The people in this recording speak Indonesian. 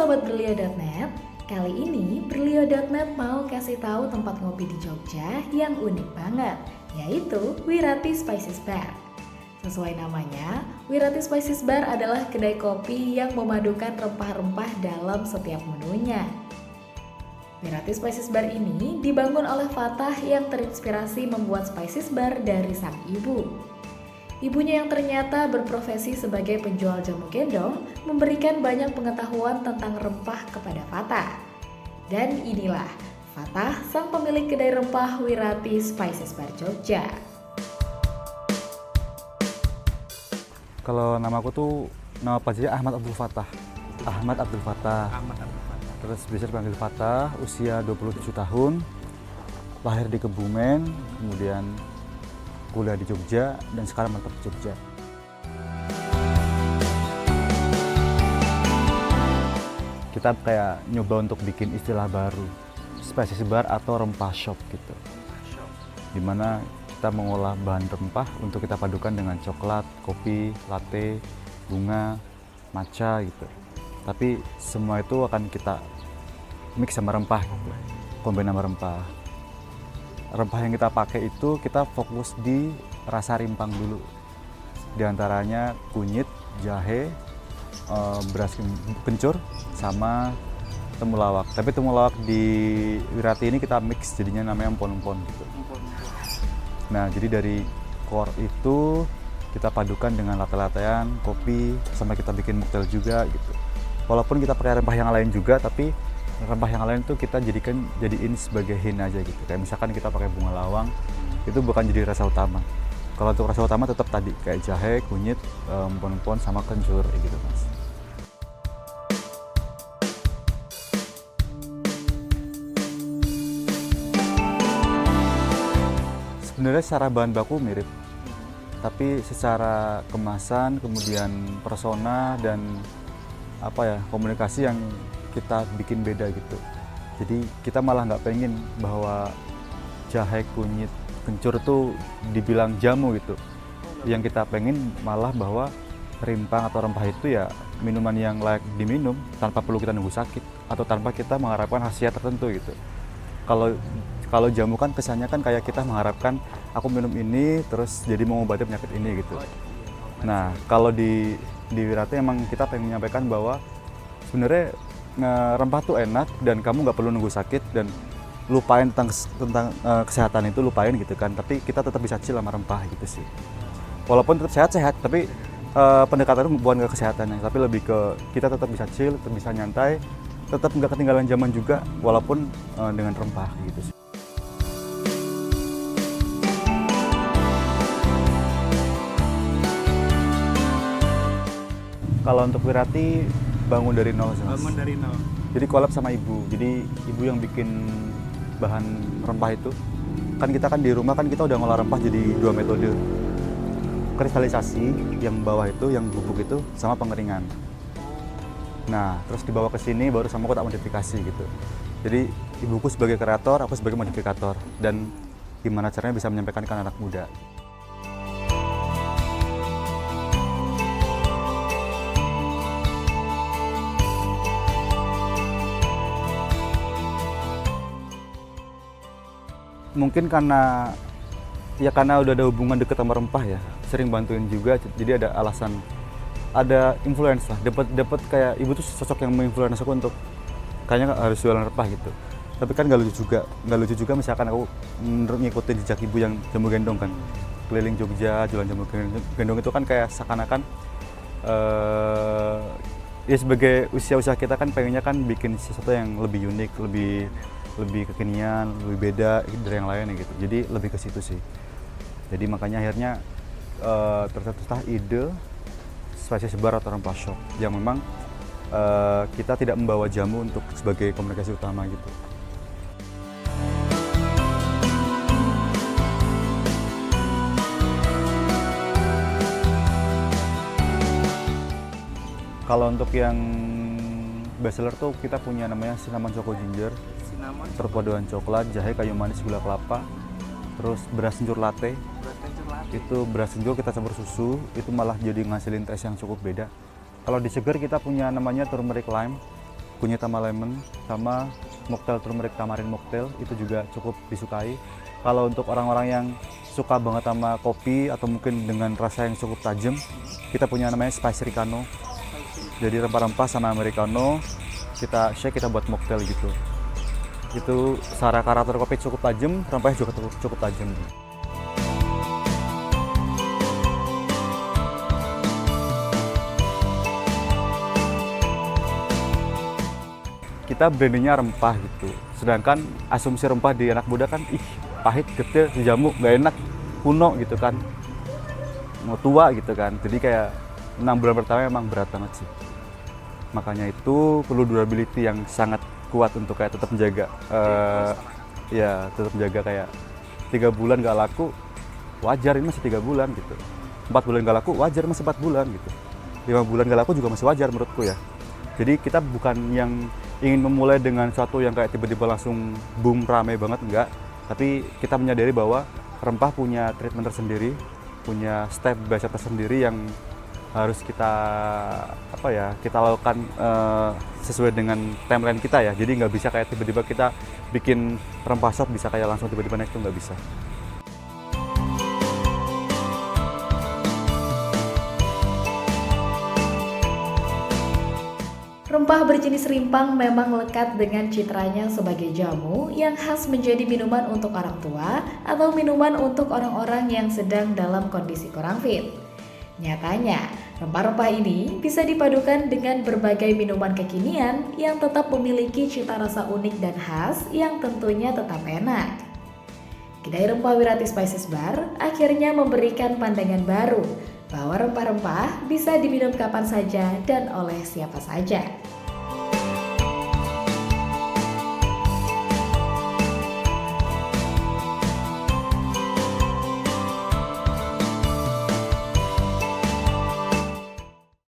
Sobat Berlio.net, kali ini Berlio.net mau kasih tahu tempat ngopi di Jogja yang unik banget, yaitu Wirati Spices Bar. Sesuai namanya, Wirati Spices Bar adalah kedai kopi yang memadukan rempah-rempah dalam setiap menunya. Wirati Spices Bar ini dibangun oleh Fatah yang terinspirasi membuat Spices Bar dari sang ibu. Ibunya yang ternyata berprofesi sebagai penjual jamu gendong memberikan banyak pengetahuan tentang rempah kepada Fatah. Dan inilah Fatah, sang pemilik kedai rempah Wirati Spices Bar Jogja. Kalau nama aku tuh nama pastinya Ahmad Abdul Fatah. Ahmad Abdul Fatah. Terus biasa dipanggil Fatah, usia 27 tahun, lahir di Kebumen, kemudian kuliah di Jogja, dan sekarang menetap di Jogja. Kita kayak nyoba untuk bikin istilah baru, Spices Bar atau rempah shop gitu. Dimana kita mengolah bahan rempah untuk kita padukan dengan coklat, kopi, latte, bunga, matcha gitu. Tapi semua itu akan kita mix sama rempah gitu, kombin sama rempah. Rempah yang kita pakai itu kita fokus di rasa rimpang dulu. Di antaranya kunyit, jahe, beras kencur, sama temulawak. Tapi temulawak di Wirati ini kita mix jadinya namanya empon-empon gitu. Nah, jadi dari core itu kita padukan dengan latte-lattean, kopi, sampai kita bikin mocktail juga gitu. Walaupun kita pakai rempah yang lain juga, tapi rempah yang lain tuh kita jadiin sebagai hint aja gitu. Kayak misalkan kita pakai bunga lawang, itu bukan jadi rasa utama. Kalau untuk rasa utama tetap tadi kayak jahe, kunyit, empon-empon sama kencur gitu, Mas. Sebenarnya secara bahan baku mirip, tapi secara kemasan, kemudian persona dan komunikasi yang kita bikin beda gitu. Jadi kita malah nggak pengen bahwa jahe, kunyit, kencur tuh dibilang jamu gitu. Yang kita pengen malah bahwa rimpang atau rempah itu ya minuman yang layak diminum tanpa perlu kita nunggu sakit atau tanpa kita mengharapkan khasiat tertentu gitu. Kalau jamu kan kesannya kan kayak kita mengharapkan aku minum ini terus jadi mengobati penyakit ini gitu. Nah, kalau di Wirati emang kita pengen menyampaikan bahwa sebenarnya rempah tuh enak dan kamu nggak perlu nunggu sakit dan lupain tentang kesehatan itu, lupain gitu kan. Tapi kita tetap bisa chill sama rempah gitu sih. Walaupun tetap sehat-sehat, tapi pendekatan itu bukan ke kesehatannya, tapi lebih ke kita tetap bisa chill, tetap bisa nyantai, tetap nggak ketinggalan zaman juga, walaupun dengan rempah gitu sih. Kalau untuk Wirati bangun dari nol sih, Mas. Bangun dari nol. Jadi collab sama ibu. Jadi ibu yang bikin bahan rempah itu. Kan kita kan di rumah kan kita udah ngolah rempah jadi 2 metode. Kristalisasi yang bawah itu, yang bubuk itu, sama pengeringan. Nah, terus dibawa ke sini baru sama aku tak modifikasi gitu. Jadi ibuku sebagai kreator, aku sebagai modifikator. Dan gimana caranya bisa menyampaikan ke anak muda. Mungkin karena udah ada hubungan deket sama rempah ya, sering bantuin juga, jadi ada alasan, ada influence lah, dapat kayak ibu tuh sosok yang menginfluence aku untuk kayaknya harus jualan rempah gitu. Tapi kan nggak lucu juga misalkan aku ngikutin jejak ibu yang jamu gendong kan, keliling Jogja jualan jamu gendong itu kan kayak seakan-akan ya sebagai usia kita kan pengennya kan bikin sesuatu yang lebih unik, lebih kekinian, lebih beda dari yang lain gitu. Jadi lebih ke situ sih. Jadi makanya akhirnya tercetuslah ide Spices Bar atau rempah shop yang memang kita tidak membawa jamu untuk sebagai komunikasi utama gitu. Kalau untuk yang bestseller tuh kita punya namanya Cinnamon Choco Ginger, perpaduan coklat, jahe, kayu manis, gula kelapa, terus beras kencur latte. Itu beras kencur kita campur susu, itu malah jadi ngasilin tes yang cukup beda. Kalau di seger kita punya namanya turmeric lime, kunyit sama lemon, sama mocktail turmeric tamarin mocktail itu juga cukup disukai. Kalau untuk orang-orang yang suka banget sama kopi atau mungkin dengan rasa yang cukup tajam, kita punya namanya spicy Ricano. Jadi rempah-rempah sama americano kita shake, kita buat mocktail gitu. Itu secara karakter kopi cukup tajam, rempahnya juga cukup tajam. Kita brandingnya rempah gitu. Sedangkan asumsi rempah di anak muda kan, ih pahit, getih, jamu, gak enak, kuno gitu kan. Mau tua gitu kan. Jadi kayak 6 bulan pertama memang berat banget sih. Makanya itu perlu durability yang sangat kuat untuk kayak tetap menjaga. Ya tetap menjaga kayak 3 bulan gak laku, wajar ini masih 3 bulan gitu. 4 bulan gak laku, wajar masih 4 bulan gitu. 5 bulan gak laku juga masih wajar menurutku ya. Jadi kita bukan yang ingin memulai dengan sesuatu yang kayak tiba-tiba langsung boom rame banget, enggak. Tapi kita menyadari bahwa rempah punya treatment tersendiri, punya step by step tersendiri yang harus kita kita lakukan sesuai dengan timeline kita ya. Jadi nggak bisa kayak tiba-tiba kita bikin rempah shop bisa kayak langsung tiba-tiba naik, itu nggak bisa. Rempah berjenis rimpang memang lekat dengan citranya sebagai jamu yang khas menjadi minuman untuk orang tua atau minuman untuk orang-orang yang sedang dalam kondisi kurang fit. Nyatanya, rempah-rempah ini bisa dipadukan dengan berbagai minuman kekinian yang tetap memiliki cita rasa unik dan khas yang tentunya tetap enak. Kedai rempah Wirati Spices Bar akhirnya memberikan pandangan baru bahwa rempah-rempah bisa diminum kapan saja dan oleh siapa saja.